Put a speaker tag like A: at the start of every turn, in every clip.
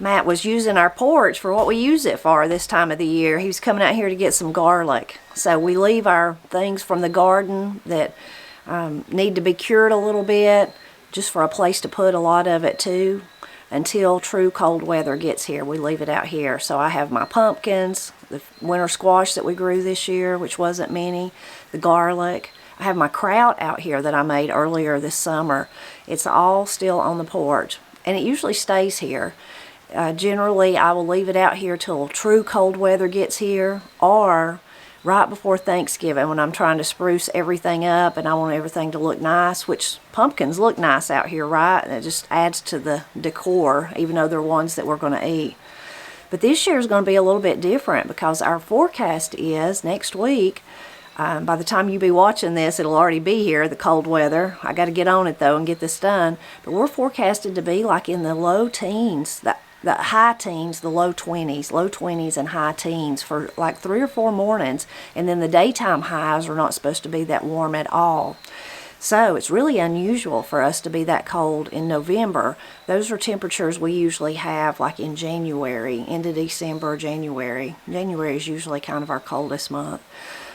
A: Matt was using our porch for what we use it for this time of the year. He was coming out here to get some garlic. So we leave our things from the garden that need to be cured a little bit, just for a place to put a lot of it too, until true cold weather gets here. We leave it out here. So I have my pumpkins, the winter squash that we grew this year, which wasn't many, the garlic. I have my kraut out here that I made earlier this summer. It's all still on the porch, and it usually stays here. Generally, I will leave it out here till true cold weather gets here, or right before Thanksgiving when I'm trying to spruce everything up and I want everything to look nice, which pumpkins look nice out here, right? And it just adds to the decor, even though they're ones that we're going to eat. But this year is going to be a little bit different because our forecast is next week. By the time you be watching this, it'll already be here, the cold weather. I got to get on it though and get this done. But we're forecasted to be like in the low teens, the high teens, the low 20s and high teens for like 3 or 4 mornings. And then the daytime highs are not supposed to be that warm at all. So it's really unusual for us to be that cold in November. Those are temperatures we usually have like in January, into December, January. January is usually kind of our coldest month.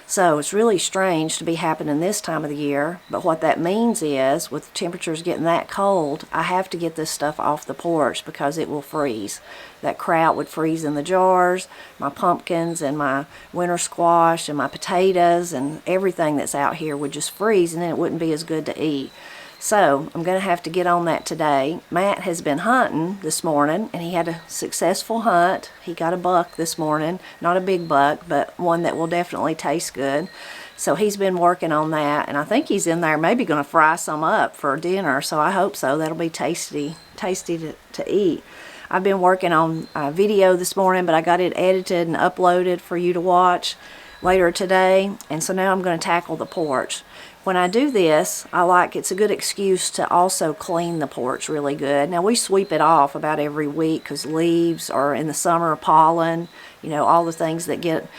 A: So it's really strange to be happening this time of the year, but what that means is, with temperatures getting that cold, I have to get this stuff off the porch because it will freeze. That kraut would freeze in the jars, my pumpkins and my winter squash and my potatoes and everything that's out here would just freeze, and then it wouldn't be as good to eat. So I'm going to have to get on that today. Matt has been hunting this morning, and he had a successful hunt. He got a buck this morning. Not a big buck, but one that will definitely taste good. So he's been working on that, and I think he's in there maybe going to fry some up for dinner, so I hope so. That'll be tasty to eat. I've been working on a video this morning, but I got it edited and uploaded for you to watch later today, and so now I'm going to tackle the porch. When I do this, it's a good excuse to also clean the porch really good. Now we sweep it off about every week because leaves, or in the summer pollen, all the things that get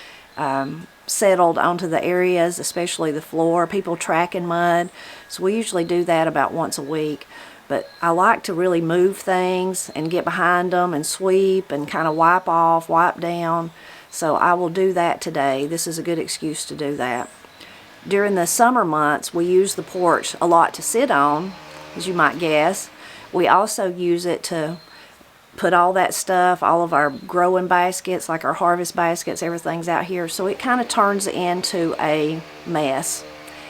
A: settled onto the areas, especially the floor, people tracking mud. So we usually do that about once a week. But I like to really move things and get behind them and sweep and kind of wipe off, wipe down. So I will do that today. This is a good excuse to do that. During the summer months, we use the porch a lot to sit on, as you might guess. We also use it to put all that stuff, all of our growing baskets, like our harvest baskets, everything's out here. So it kind of turns into a mess.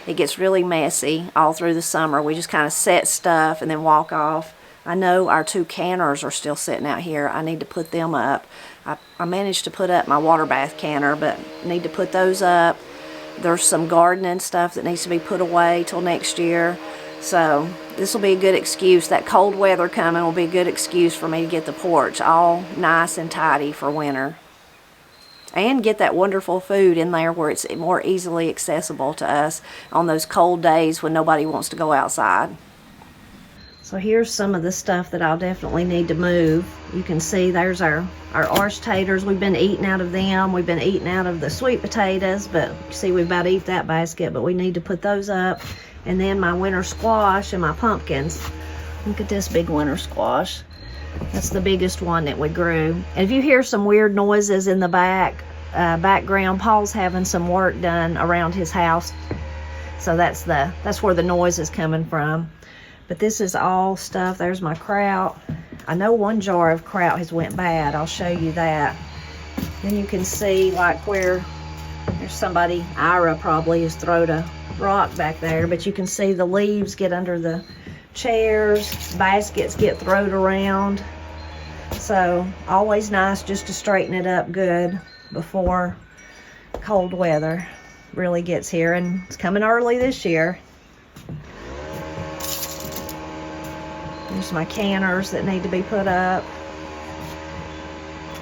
A: It gets really messy all through the summer. We just kind of set stuff and then walk off. I know our 2 canners are still sitting out here. I need to put them up. I managed to put up my water bath canner, but need to put those up. There's some gardening stuff that needs to be put away till next year. So this will be a good excuse. That cold weather coming will be a good excuse for me to get the porch all nice and tidy for winter. And get that wonderful food in there where it's more easily accessible to us on those cold days when nobody wants to go outside. So here's some of the stuff that I'll definitely need to move. You can see there's our orange taters. We've been eating out of them. We've been eating out of the sweet potatoes, but you see we've about eat that basket, but we need to put those up. And then my winter squash and my pumpkins. Look at this big winter squash. That's the biggest one that we grew. And if you hear some weird noises in the background, Paul's having some work done around his house. So that's where the noise is coming from. But this is all stuff. There's my kraut. I know one jar of kraut has went bad. I'll show you that. Then you can see like where there's somebody, Ira probably, has thrown a rock back there. But you can see the leaves get under the chairs. Baskets get thrown around. So always nice just to straighten it up good before cold weather really gets here. And it's coming early this year. There's my canners that need to be put up.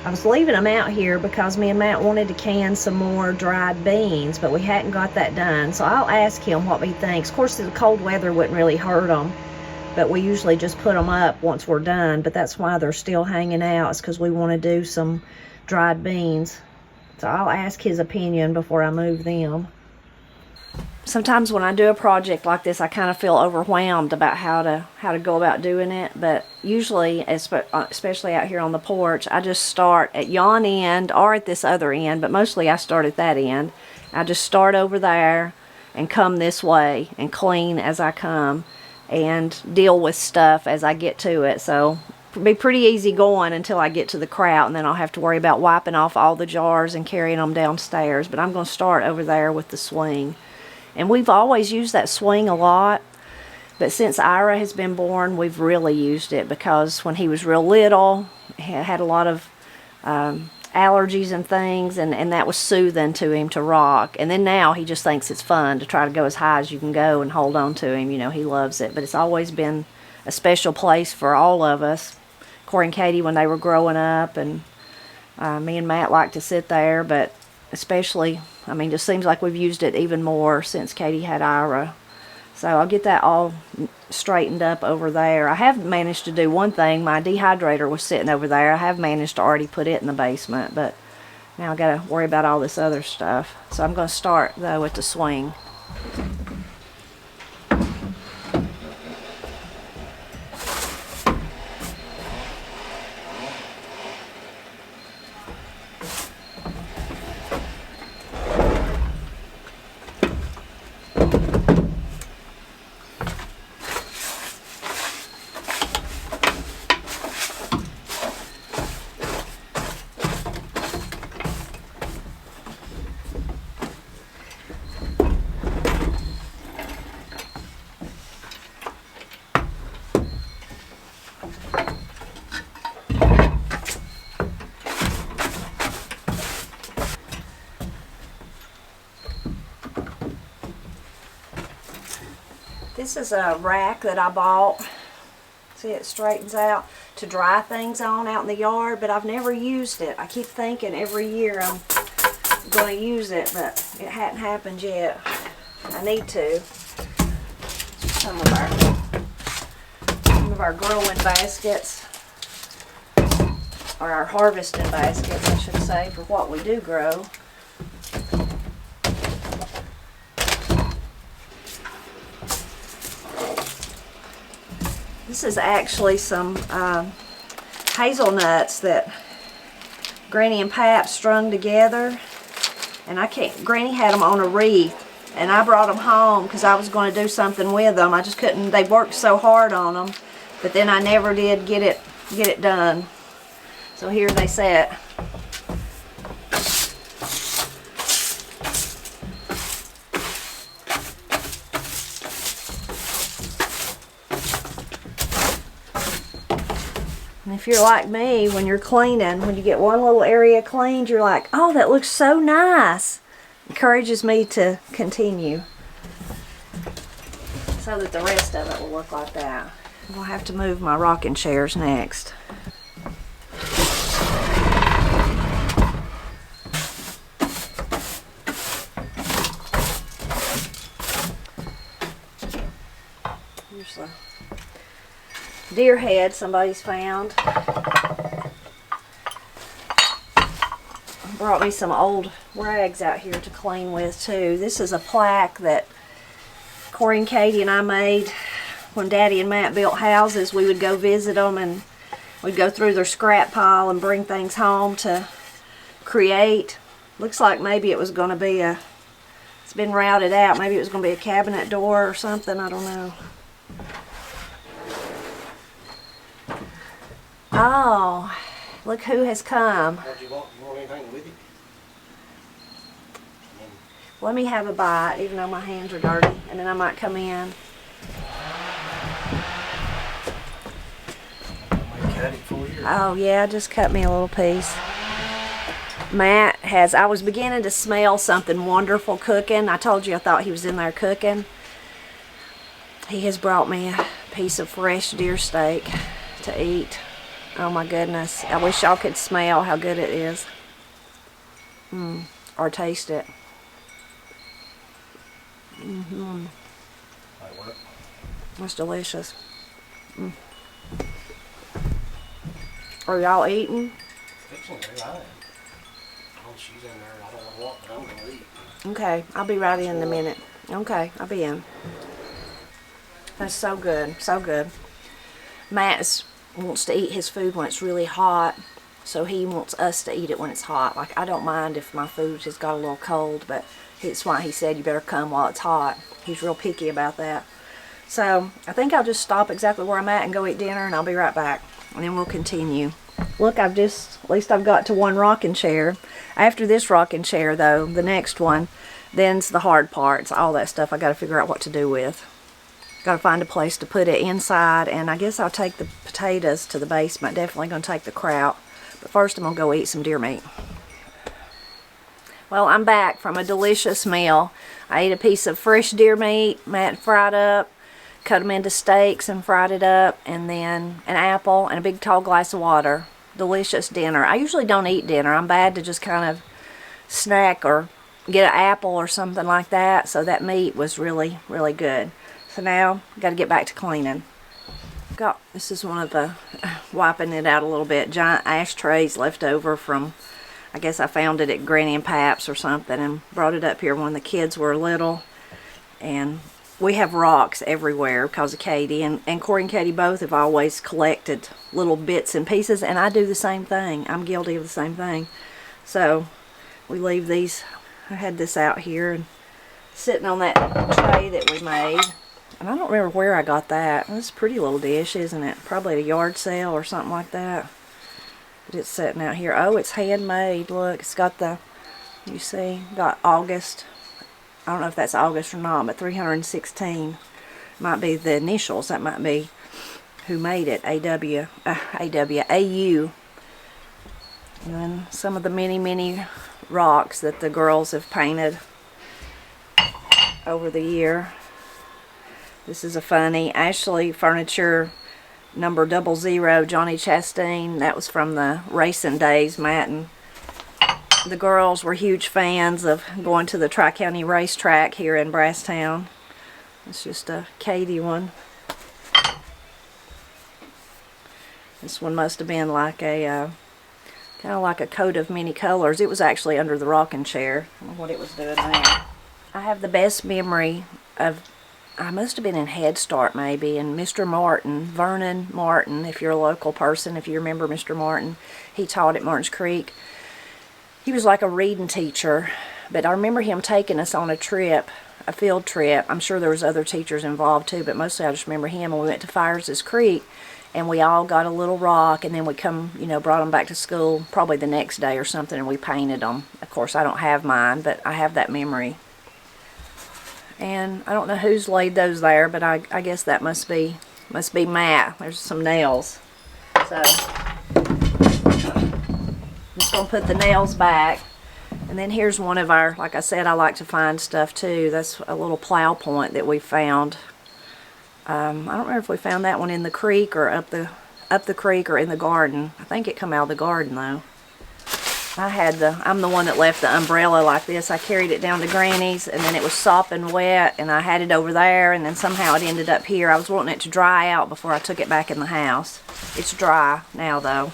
A: I was leaving them out here because me and Matt wanted to can some more dried beans, but we hadn't got that done. So I'll ask him what he thinks. Of course, the cold weather wouldn't really hurt them, but we usually just put them up once we're done. But that's why they're still hanging out. It's because we want to do some dried beans. So I'll ask his opinion before I move them. sometimes when I do a project like this, I kind of feel overwhelmed about how to go about doing it. But usually, especially out here on the porch, I just start at yon end or at this other end, but mostly I start at that end. I just start over there and come this way and clean as I come and deal with stuff as I get to it. So it'll be pretty easy going until I get to the kraut, and then I'll have to worry about wiping off all the jars and carrying them downstairs. But I'm going to start over there with the swing. And we've always used that swing a lot, but since Ira has been born, we've really used it, because when he was real little, he had a lot of allergies and things, and that was soothing to him to rock. And then now he just thinks it's fun to try to go as high as you can go and hold on to him. You know, he loves it. But it's always been a special place for all of us. Corey and Katie, when they were growing up, and me and Matt like to sit there, but especially, I mean, just seems like we've used it even more since Katie had Ira. So I'll get that all straightened up over there. I have managed to do one thing. My dehydrator was sitting over there. I have managed to already put it in the basement, but now I got to worry about all this other stuff. So I'm going to start, though, with the swing. This is a rack that I bought. See, it straightens out to dry things on out in the yard, but I've never used it. I keep thinking every year I'm going to use it, but it hadn't happened yet. I need to. Some of our growing baskets, or our harvesting baskets, I should say, for what we do grow. This is actually some hazelnuts that Granny and Pap strung together, and Granny had them on a wreath, and I brought them home because I was going to do something with them. I just couldn't. They worked so hard on them, but then I never did get it done. So here they sit. And if you're like me, when you're cleaning, when you get one little area cleaned, you're like, oh, that looks so nice. Encourages me to continue, so that the rest of it will look like that. We'll have to move my rocking chairs next. Here's the deer head somebody's found. Brought me some old rags out here to clean with too. This is a plaque that Corey and Katie and I made when Daddy and Matt built houses. We would go visit them, and we'd go through their scrap pile and bring things home to create. Looks like maybe it was going to be it's been routed out. Maybe it was going to be a cabinet door or something. I don't know. Oh, look who has come.
B: What do you want? You want anything with you?
A: Let me have a bite, even though my hands are dirty, and then I might come in.
B: Cut it for you.
A: Oh yeah, just cut me a little piece. Matt has, I was beginning to smell something wonderful cooking. I told you I thought he was in there cooking. He has brought me a piece of fresh deer steak to eat. Oh my goodness. I wish y'all could smell how good it is. Or taste it. It's delicious. Are y'all eating?
B: Fixing to, I am. Oh, she's in there. I don't know what, but I'm going to eat.
A: Okay, I'll be right in a minute. Okay, I'll be in. That's so good, so good. Matt wants to eat his food when it's really hot, so he wants us to eat it when it's hot. Like, I don't mind if my food just got a little cold, but that's why he said you better come while it's hot. He's real picky about that. So I think I'll just stop exactly where I'm at and go eat dinner, and I'll be right back, and then we'll continue. Look, at least I've got to one rocking chair. After this rocking chair, though, the next one, then's the hard parts. All that stuff I got to figure out what to do with. Got to find a place to put it inside, and I guess I'll take the potatoes to the basement. Definitely going to take the kraut, but first I'm going to go eat some deer meat. Well, I'm back from a delicious meal. I ate a piece of fresh deer meat, Matt fried up, cut them into steaks and fried it up, and then an apple and a big tall glass of water. Delicious dinner. I usually don't eat dinner. I'm bad to just kind of snack or get an apple or something like that, so that meat was really, really good. So now, got to get back to cleaning. This is one of the, wiping it out a little bit, giant ashtrays left over from, I guess I found it at Granny and Pap's or something, and brought it up here when the kids were little. And we have rocks everywhere because of Katie, and Corey and Katie both have always collected little bits and pieces, and I do the same thing. I'm guilty of the same thing. So we leave these. I had this out here and sitting on that tray that we made, and I don't remember where I got that. It's a pretty little dish, isn't it? Probably at a yard sale or something like that. But it's sitting out here. Oh, it's handmade. Look, it's got the, you see, got August. I don't know if that's August or not, but 316 might be the initials. That might be who made it. AU. And then some of the many rocks that the girls have painted over the year. This is a funny Ashley Furniture number 00, Johnny Chastain. That was from the racing days. Matt and the girls were huge fans of going to the Tri-County racetrack here in Brasstown. It's just a Katie one. This one must have been like a kind of like a coat of many colors. It was actually under the rocking chair. I don't know what it was doing there. I have the best memory of, I must have been in Head Start maybe, and Mr. Martin, Vernon Martin, if you're a local person, if you remember Mr. Martin, he taught at Martins Creek. He was like a reading teacher, but I remember him taking us on a trip, a field trip. I'm sure there was other teachers involved too, but mostly I just remember him, and we went to Fires' Creek, and we all got a little rock, and then we brought them back to school probably the next day or something, and we painted them. Of course, I don't have mine, but I have that memory. And I don't know who's laid those there, but I guess that must be Matt. There's some nails. So I'm just going to put the nails back. And then here's one of our, like I said, I like to find stuff too. That's a little plow point that we found. I don't remember if we found that one in the creek or up the creek or in the garden. I think it come out of the garden though. I'm the one that left the umbrella like this. I carried it down to Granny's, and then it was sopping wet, and I had it over there, and then somehow it ended up here. I was wanting it to dry out before I took it back in the house. It's dry now though.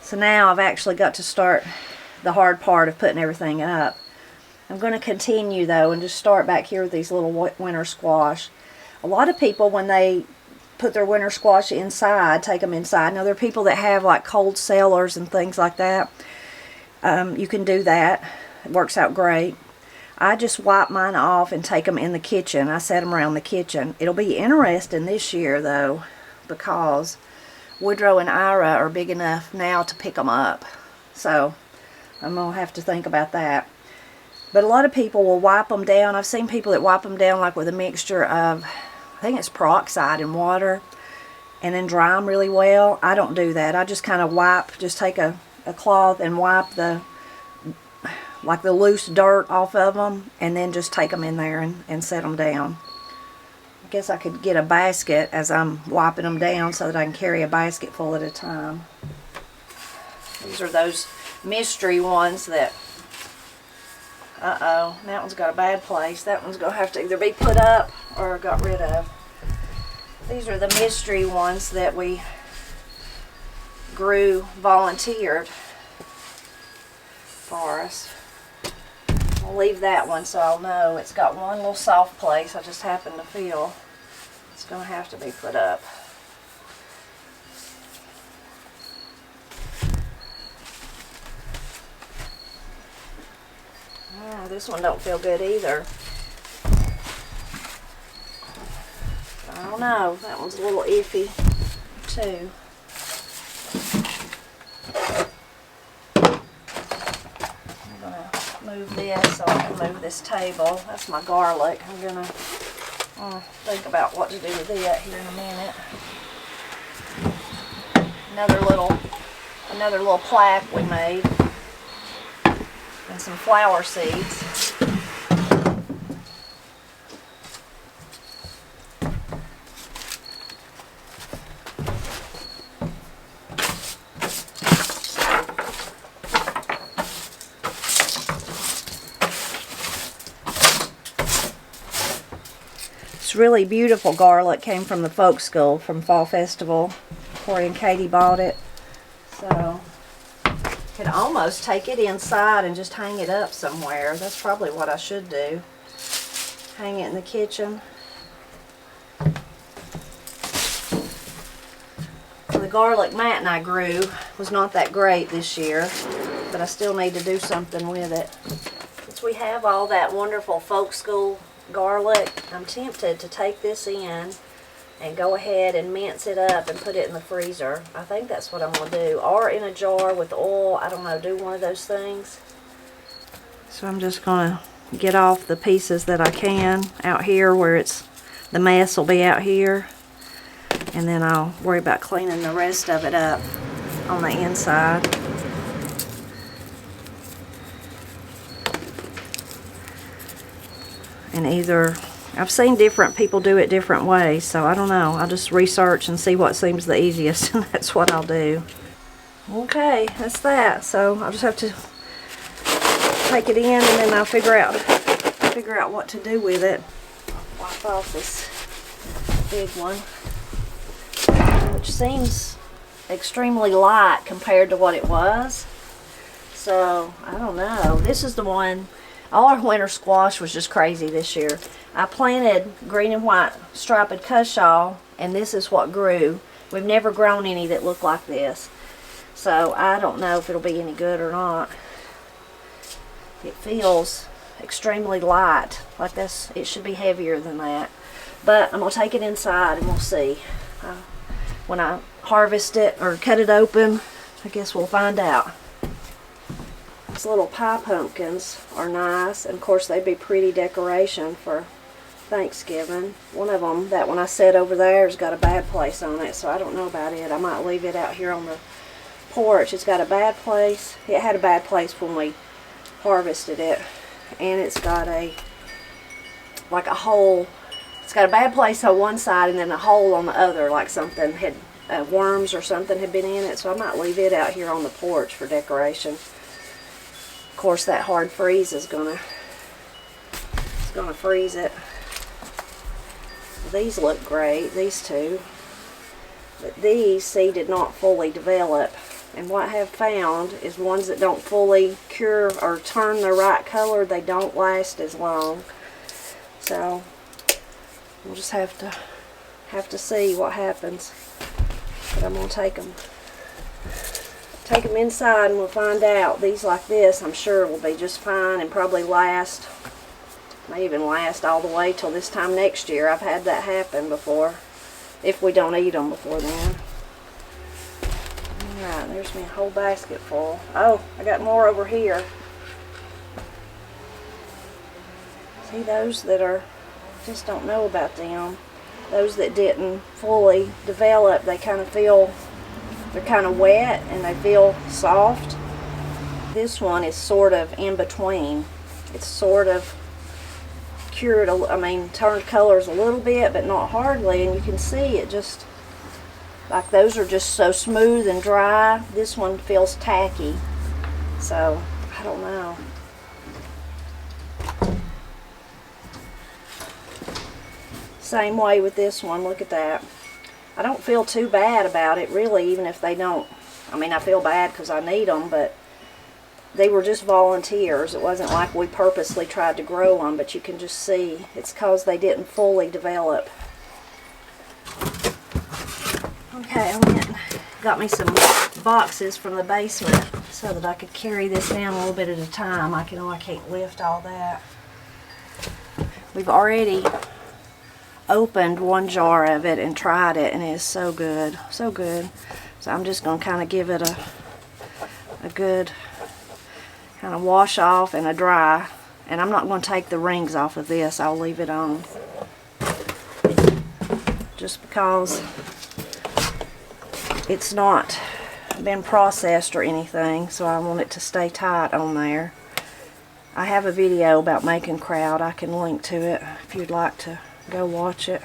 A: So now I've actually got to start the hard part of putting everything up. I'm going to continue though and just start back here with these little winter squash. A lot of people, when they put their winter squash inside, take them inside. Now there are people that have like cold cellars and things like that. You can do that. It works out great. I just wipe mine off and take them in the kitchen. I set them around the kitchen. It'll be interesting this year though, because Woodrow and Ira are big enough now to pick them up. So I'm going to have to think about that. But a lot of people will wipe them down. I've seen people that wipe them down like with a mixture of, I think it's peroxide and water, and then dry them really well. I don't do that. I just kind of just take a cloth and wipe the loose dirt off of them, and then just take them in there and set them down. I guess I could get a basket as I'm wiping them down so that I can carry a basket full at a time. These are those mystery ones that Uh-oh, that one's got a bad place. That one's gonna have to either be put up or got rid of. These are the mystery ones that we volunteered for us. I'll leave that one so I'll know. It's got one little soft place I just happen to feel. It's gonna have to be put up. Oh, this one don't feel good either. I don't know. That one's a little iffy too. I'm gonna move this so I can move this table. That's my garlic. I'm gonna think about what to do with it here in a minute. Another little plaque we made. And some flower seeds. This really beautiful garlic came from the folk school from Fall Festival. Corey and Katie bought it. So could almost take it inside and just hang it up somewhere. That's probably what I should do. Hang it in the kitchen. The garlic Matt and I grew was not that great this year, but I still need to do something with it. Since we have all that wonderful folk school garlic, I'm tempted to take this in and go ahead and mince it up and put it in the freezer. I think that's what I'm going to do. Or in a jar with oil. I don't know, do one of those things. So I'm just going to get off the pieces that I can out here where the mess will be out here. And then I'll worry about cleaning the rest of it up on the inside. And I've seen different people do it different ways, so I don't know. I'll just research and see what seems the easiest, and that's what I'll do. Okay, that's that. So I'll just have to take it in, and then I'll figure out what to do with it. Wipe off this big one, which seems extremely light compared to what it was. So I don't know. This is the one. All our winter squash was just crazy this year. I planted green and white striped cushaw, and this is what grew. We've never grown any that look like this. So I don't know if it'll be any good or not. It feels extremely light. Like this, it should be heavier than that. But I'm going to take it inside and we'll see. When I harvest it or cut it open, I guess we'll find out. These little pie pumpkins are nice, and of course they'd be pretty decoration for Thanksgiving. One of them, that one I set over there, has got a bad place on it, so I don't know about it. I might leave it out here on the porch. It's got a bad place. It had a bad place when we harvested it, and it's got a hole. It's got a bad place on one side and then a hole on the other, like something had worms or something had been in it. So I might leave it out here on the porch for decoration. Of course, that hard freeze is gonna freeze it. These look great, these two, but these, see, did not fully develop. And what I have found is ones that don't fully cure or turn the right color, they don't last as long. So we'll just have to see what happens. But I'm gonna take them inside and we'll find out. These like this, I'm sure will be just fine and probably last. May even last all the way till this time next year. I've had that happen before, if we don't eat them before then. Alright, there's me a whole basket full. Oh, I got more over here. See, those that are, just don't know about them. Those that didn't fully develop, they kind of feel, they're kind of wet and they feel soft. This one is sort of in between. It's sort of cured, turned colors a little bit, but not hardly, and you can see it just, like those are just so smooth and dry. This one feels tacky, so I don't know. Same way with this one. Look at that. I don't feel too bad about it, really, even if they don't. I mean, I feel bad because I need them, but they were just volunteers. It wasn't like we purposely tried to grow them, but you can just see it's because they didn't fully develop. Okay, I went and got me some boxes from the basement so that I could carry this down a little bit at a time. I can't lift all that. We've already opened one jar of it and tried it, and it is so good, so good. So I'm just going to kind of give it a good kind of wash off and a dry. And I'm not going to take the rings off of this. I'll leave it on just because it's not been processed or anything, so I want it to stay tight on there. I have a video about making kraut. I can link to it if you'd like to go watch it.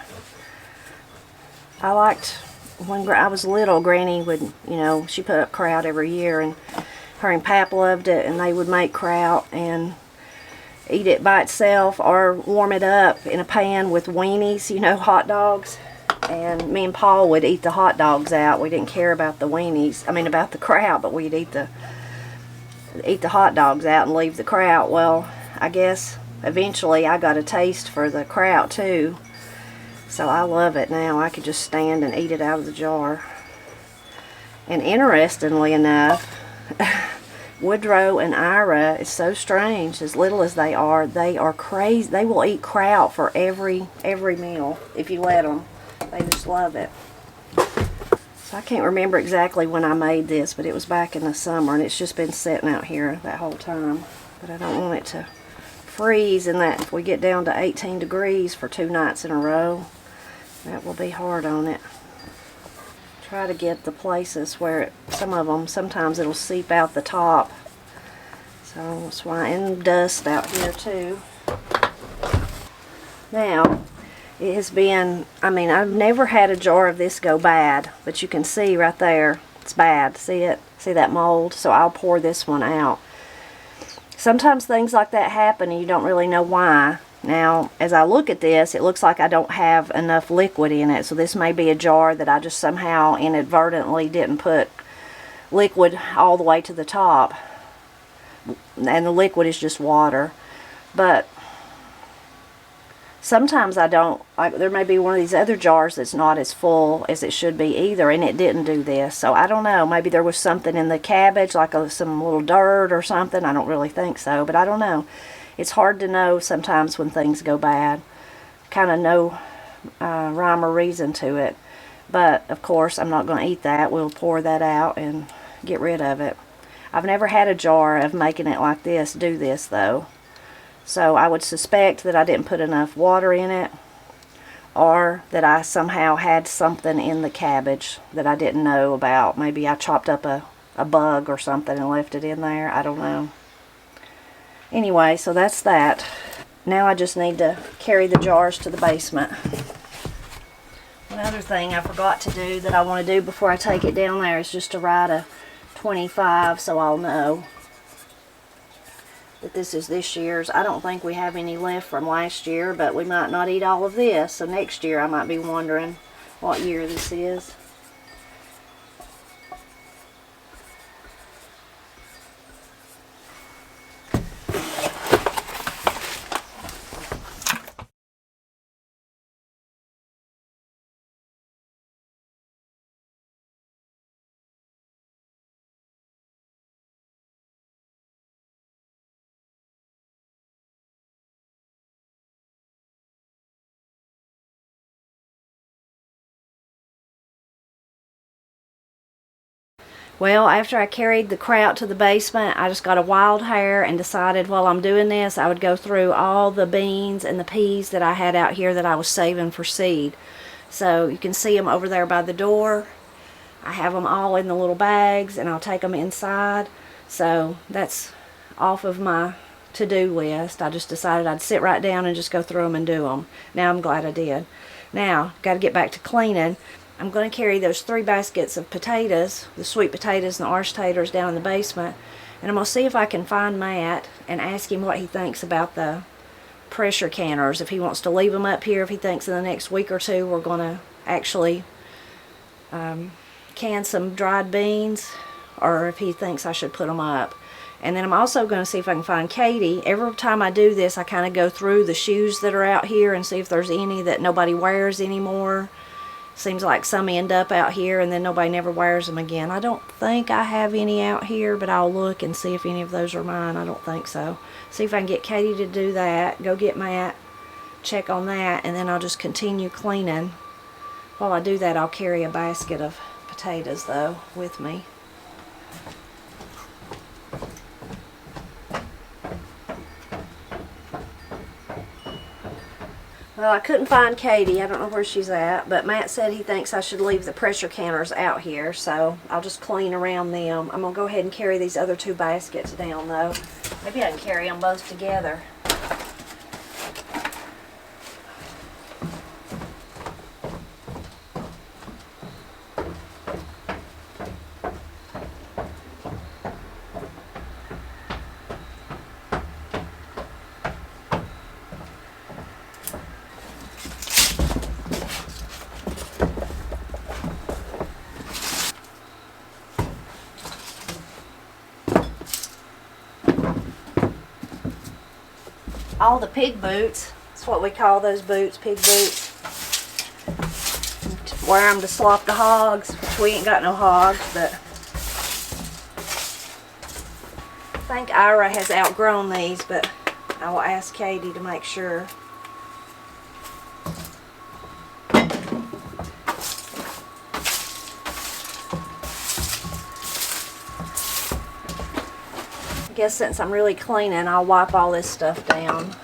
A: I liked when I was little, Granny would, you know, she put up kraut every year, and her and Pap loved it, and they would make kraut and eat it by itself or warm it up in a pan with weenies, you know, hot dogs. And me and Paul would eat the hot dogs out. We didn't care about the weenies, I mean about the kraut, but we'd eat the hot dogs out and leave the kraut. Well, I guess eventually I got a taste for the kraut too, so I love it now. I could just stand and eat it out of the jar. And interestingly enough, Woodrow and Ira, is so strange, as little as they are crazy. They will eat kraut for every meal if you let them. They just love it. So I can't remember exactly when I made this, but it was back in the summer, and it's just been sitting out here that whole time. But I don't want it to freeze, and that if we get down to 18 degrees for 2 nights in a row, that will be hard on it. Try to get the places where some of them, sometimes it'll seep out the top. So that's why, and dust out here too. Now, it has been, I mean, I've never had a jar of this go bad, but you can see right there, it's bad. See it? See that mold? So I'll pour this one out. Sometimes things like that happen and you don't really know why. Now, as I look at this, it looks like I don't have enough liquid in it. So this may be a jar that I just somehow inadvertently didn't put liquid all the way to the top. And the liquid is just water. But sometimes I don't, like there may be one of these other jars that's not as full as it should be either, and it didn't do this. So I don't know, maybe there was something in the cabbage, like some little dirt or something. I don't really think so, but I don't know. It's hard to know sometimes when things go bad. Kind of no rhyme or reason to it. But of course I'm not going to eat that. We'll pour that out and get rid of it. I've never had a jar of making it like this do this though. So I would suspect that I didn't put enough water in it, or that I somehow had something in the cabbage that I didn't know about. Maybe I chopped up a bug or something and left it in there. I don't know. Anyway, so that's that. Now I just need to carry the jars to the basement. Another thing I forgot to do that I want to do before I take it down there is just to write a 25 so I'll know that this is this year's. I don't think we have any left from last year, but we might not eat all of this. So next year I might be wondering what year this is. Well, after I carried the kraut to the basement, I just got a wild hair and decided while I'm doing this, I would go through all the beans and the peas that I had out here that I was saving for seed. So you can see them over there by the door. I have them all in the little bags, and I'll take them inside. So that's off of my to-do list. I just decided I'd sit right down and just go through them and do them. Now I'm glad I did. Now, got to get back to cleaning. I'm going to carry those 3 baskets of potatoes, the sweet potatoes and the orange taters, down in the basement. And I'm going to see if I can find Matt and ask him what he thinks about the pressure canners. If he wants to leave them up here, if he thinks in the next week or two we're going to actually can some dried beans, or if he thinks I should put them up. And then I'm also going to see if I can find Katie. Every time I do this, I kind of go through the shoes that are out here and see if there's any that nobody wears anymore. Seems like some end up out here and then nobody never wears them again. I don't think I have any out here, but I'll look and see if any of those are mine. I don't think so. See if I can get Katie to do that. Go get Matt, check on that, and then I'll just continue cleaning. While I do that, I'll carry a basket of potatoes, though, with me. Well, I couldn't find Katie. I don't know where she's at, but Matt said he thinks I should leave the pressure canners out here, so I'll just clean around them. I'm going to go ahead and carry these other 2 baskets down, though. Maybe I can carry them both together. All the pig boots, that's what we call those boots, pig boots. Wear them to slop the hogs, which we ain't got no hogs, but I think Ira has outgrown these, but I will ask Katie to make sure. I guess since I'm really cleaning, I'll wipe all this stuff down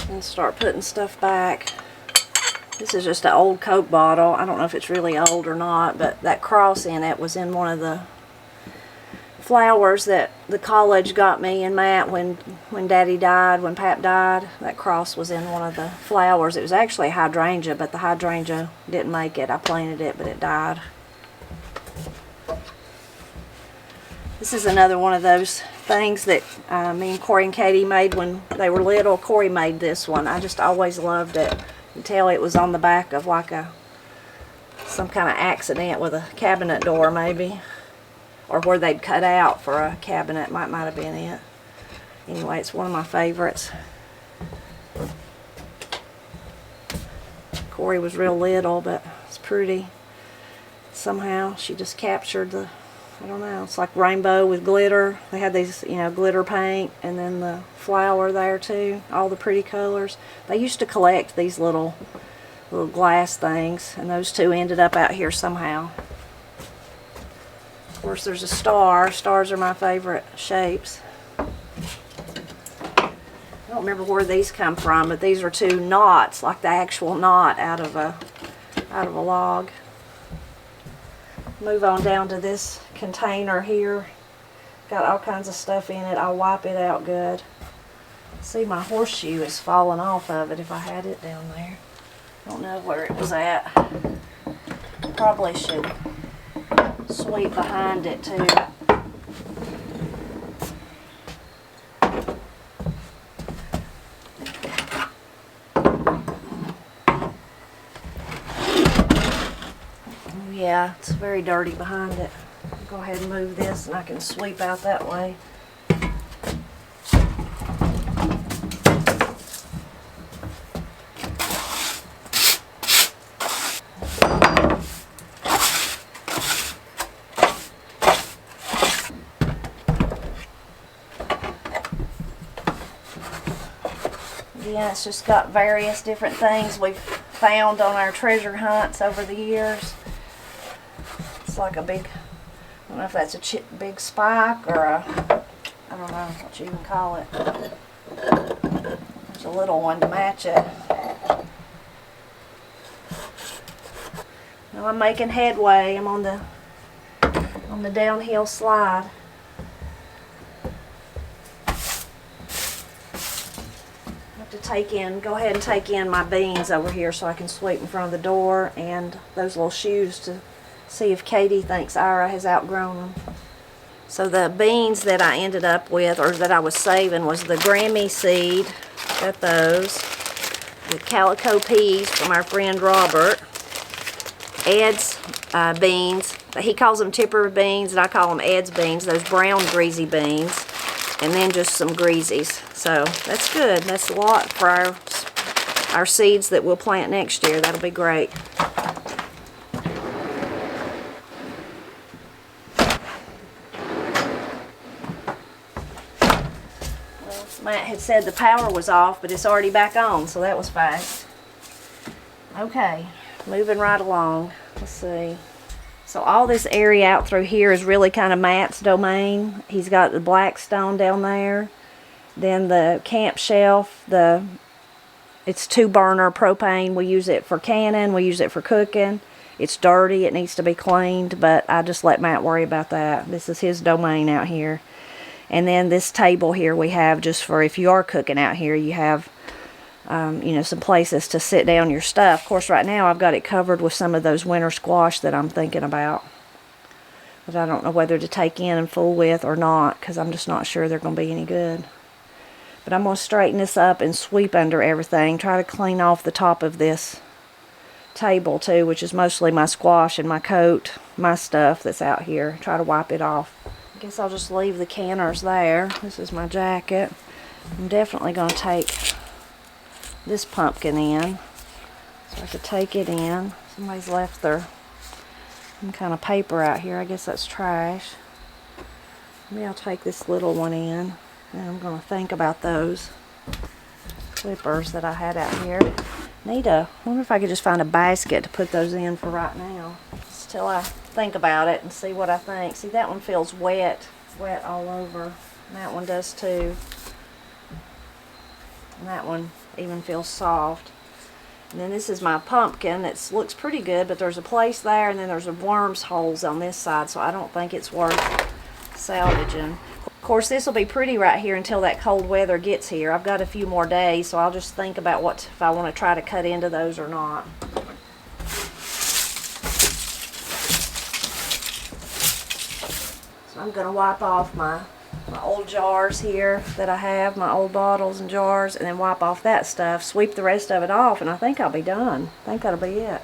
A: and start putting stuff back. This is just an old Coke bottle. I don't know if it's really old or not, but that cross in it was in one of the flowers that the college got me and Matt when Daddy died, when Pap died. That cross was in one of the flowers. It was actually a hydrangea, but the hydrangea didn't make it. I planted it, but it died. This is another one of those things that me and Corey and Katie made when they were little. Corey made this one. I just always loved it. You can tell it was on the back of like some kind of accident with a cabinet door maybe. Or where they'd cut out for a cabinet. Might have been it. Anyway, it's one of my favorites. Corey was real little, but it's pretty. Somehow she just captured the, I don't know, it's like rainbow with glitter. They had these, you know, glitter paint, and then the flower there too, all the pretty colors. They used to collect these little glass things, and those 2 ended up out here somehow. Of course, there's a star. Stars are my favorite shapes. I don't remember where these come from, but these are 2 knots, like the actual knot out of a log. Move on down to this container here. Got all kinds of stuff in it. I'll wipe it out good. See, my horseshoe is falling off of it if I had it down there. I don't know where it was at. Probably should sweep behind it too. Yeah, it's very dirty behind it. I'll go ahead and move this and I can sweep out that way. Yeah, it's just got various different things we've found on our treasure hunts over the years. It's like a big, I don't know if that's a big spike or a, I don't know what you even call it. There's a little one to match it. Now I'm making headway. I'm on the downhill slide. Go ahead and take in my beans over here so I can sweep in front of the door, and those little shoes to see if Katie thinks Ira has outgrown them. So the beans that I ended up with, or that I was saving, was the Grammy seed. Got those. The calico peas from our friend Robert. Ed's beans. He calls them tipper beans, and I call them Ed's beans. Those brown greasy beans. And then just some greasies. So that's good. That's a lot for our seeds that we'll plant next year. That'll be great. Well, Matt had said the power was off, but it's already back on, so that was fast. Okay, moving right along. Let's see. So all this area out through here is really kind of Matt's domain. He's got the black stone down there. Then the camp shelf, it's 2-burner propane. We use it for canning, we use it for cooking. It's dirty, it needs to be cleaned, but I just let Matt worry about that. This is his domain out here. And then this table here we have just for if you are cooking out here, you have you know, some places to sit down your stuff. Of course, right now I've got it covered with some of those winter squash that I'm thinking about. But I don't know whether to take in and fool with or not, because I'm just not sure they're going to be any good. But I'm going to straighten this up and sweep under everything. Try to clean off the top of this table too, which is mostly my squash and my coat, my stuff that's out here. Try to wipe it off. I guess I'll just leave the canners there. This is my jacket. I'm definitely going to take this pumpkin in, so I could take it in. Somebody's left some kind of paper out here. I guess that's trash. Maybe I'll take this little one in, and I'm going to think about those clippers that I had out here. I wonder if I could just find a basket to put those in for right now, just till I think about it and see what I think. See, that one feels wet all over. And that one does too. And that one even feels soft. And then this is my pumpkin. It looks pretty good, but there's a place there, and then there's a worm's holes on this side, so I don't think it's worth salvaging. Of course, this will be pretty right here until that cold weather gets here. I've got a few more days, so I'll just think about if I want to try to cut into those or not. So I'm going to wipe off my old jars here that I have, my old bottles and jars, and then wipe off that stuff, sweep the rest of it off, and I think I'll be done. I think that'll be it.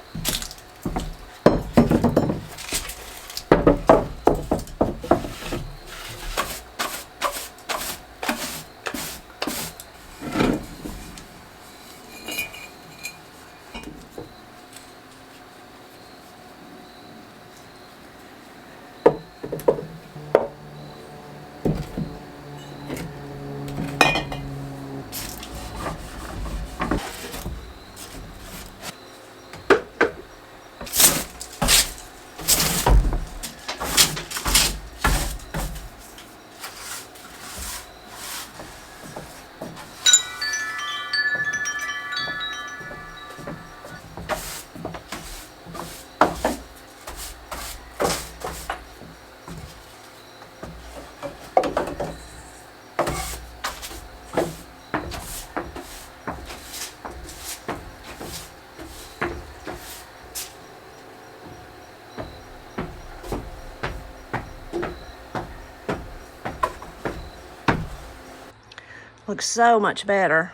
A: Looks so much better.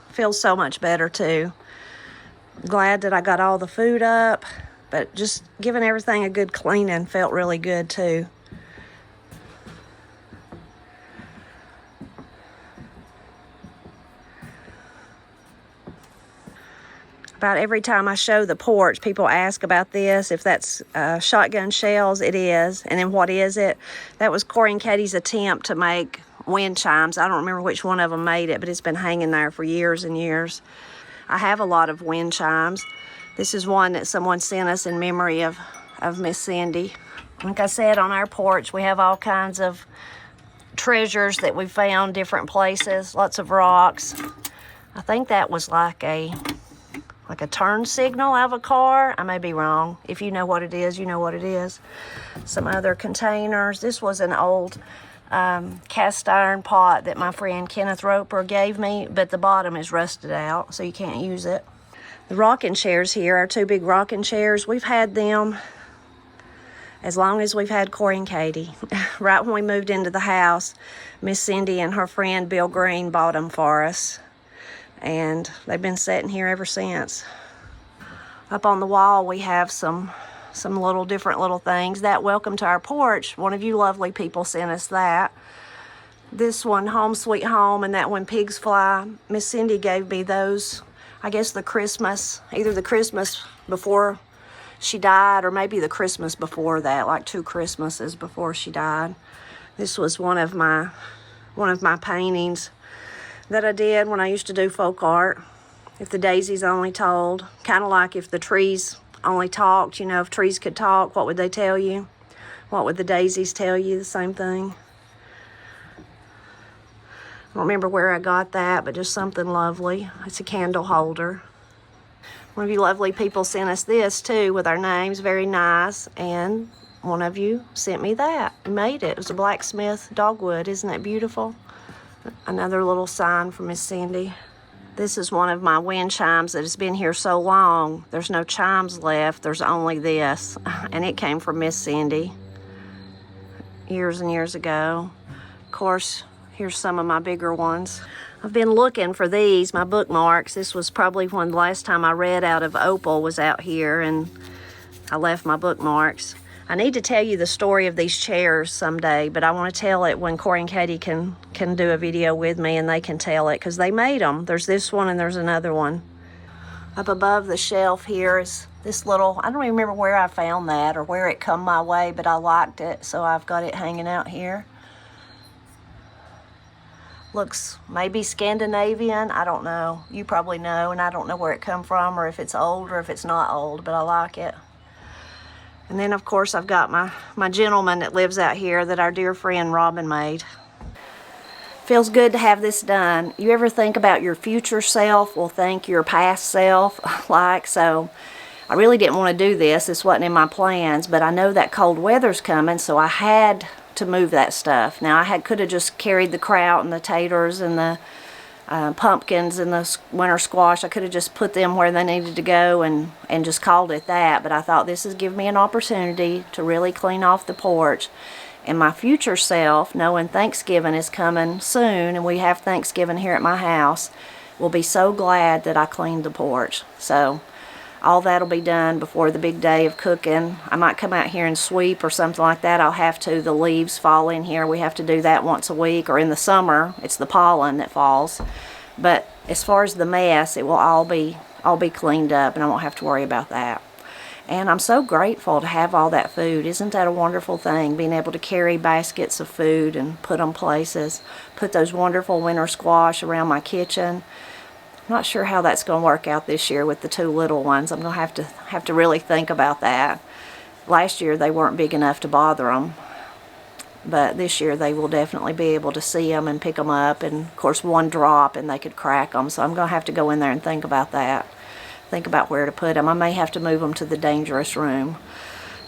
A: Feels so much better too. Glad that I got all the food up, but just giving everything a good cleaning felt really good too. About every time I show the porch, people ask about this, if that's shotgun shells. It is. And then what is it? That was Corey and Katie's attempt to make wind chimes. I don't remember which one of them made it, but it's been hanging there for years and years. I have a lot of wind chimes. This is one that someone sent us in memory of Miss Cindy. Like I said, on our porch, we have all kinds of treasures that we found different places, lots of rocks. I think that was like a turn signal of a car. I may be wrong. If you know what it is, you know what it is. Some other containers. This was an old cast iron pot that my friend Kenneth Roper gave me, but the bottom is rusted out, so you can't use it. The rocking chairs here, our two big rocking chairs, we've had them as long as we've had Corey and Katie. Right when we moved into the house, Miss Cindy and her friend Bill Green bought them for us. and they've been sitting here ever since. Up on the wall we have some little different little things. That welcome to our porch, one of you lovely people sent us that. This one, Home Sweet Home, and that one, Pigs Fly. Miss Cindy gave me those, I guess either the Christmas before she died or maybe the Christmas before that, like 2 Christmases before she died. This was one of my paintings that I did when I used to do folk art. If the daisies only told, kind of like if the trees only talked, if trees could talk, what would they tell you? What would the daisies tell you? The same thing. I don't remember where I got that, but just something lovely. It's a candle holder. One of you lovely people sent us this too with our names, very nice. And one of you sent me that, made it. It was a blacksmith dogwood. Isn't that beautiful? Another little sign from Miss Cindy. This is one of my wind chimes that has been here so long. There's no chimes left. There's only this. And it came from Miss Cindy years and years ago. Of course, here's some of my bigger ones. I've been looking for these, my bookmarks. This was probably when the last time I read out of Opal was out here, and I left my bookmarks. I need to tell you the story of these chairs someday, but I want to tell it when Corey and Katie can do a video with me and they can tell it, because they made them. There's this one and there's another one. Up above the shelf here is this little, I don't even remember where I found that or where it come my way, but I liked it, so I've got it hanging out here. Looks maybe Scandinavian, I don't know. You probably know, and I don't know where it come from or if it's old or if it's not old, but I like it. And then, of course, I've got my gentleman that lives out here that our dear friend Robin made. Feels good to have this done. You ever think about your future self will thank your past self? So I really didn't want to do this. This wasn't in my plans, but I know that cold weather's coming, so I had to move that stuff. Now, I could have just carried the kraut and the taters and the pumpkins and the winter squash. I could have just put them where they needed to go and just called it that, but I thought this is giving me an opportunity to really clean off the porch. And my future self, knowing Thanksgiving is coming soon and we have Thanksgiving here at my house, will be so glad that I cleaned the porch. So all that'll be done before the big day of cooking. I might come out here and sweep or something like that. I'll have to. The leaves fall in here. We have to do that once a week, or in the summer it's the pollen that falls. But as far as the mess, it will all be cleaned up and I won't have to worry about that. And I'm so grateful to have all that food. Isn't that a wonderful thing, being able to carry baskets of food and put them places? Put those wonderful winter squash around my kitchen. I'm not sure how that's going to work out this year with the 2 little ones. I'm going to have to really think about that. Last year they weren't big enough to bother them, but this year they will definitely be able to see them and pick them up. And of course, one drop and they could crack them. So I'm going to have to go in there and think about that. Think about where to put them. I may have to move them to the dangerous room.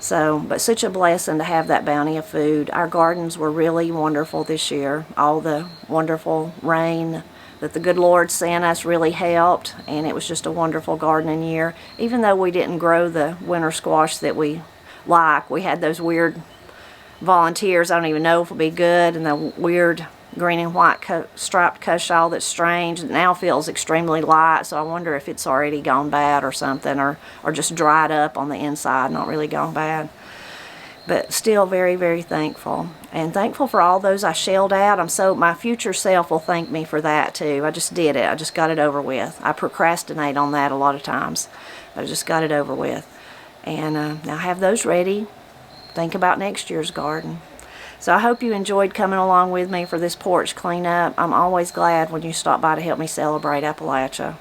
A: So, but such a blessing to have that bounty of food. Our gardens were really wonderful this year. All the wonderful rain that the good Lord sent us really helped, and it was just a wonderful gardening year. Even though we didn't grow the winter squash that we like, we had those weird volunteers. I don't even know if it'll be good, and the weird green and white striped cushall that's strange. It now feels extremely light, so I wonder if it's already gone bad or something, or just dried up on the inside, not really gone bad. But still very, very thankful. And thankful for all those I shelled out. My future self will thank me for that too. I just did it. I just got it over with. I procrastinate on that a lot of times, but I just got it over with. And now I have those ready. Think about next year's garden. So I hope you enjoyed coming along with me for this porch cleanup. I'm always glad when you stop by to help me celebrate Appalachia.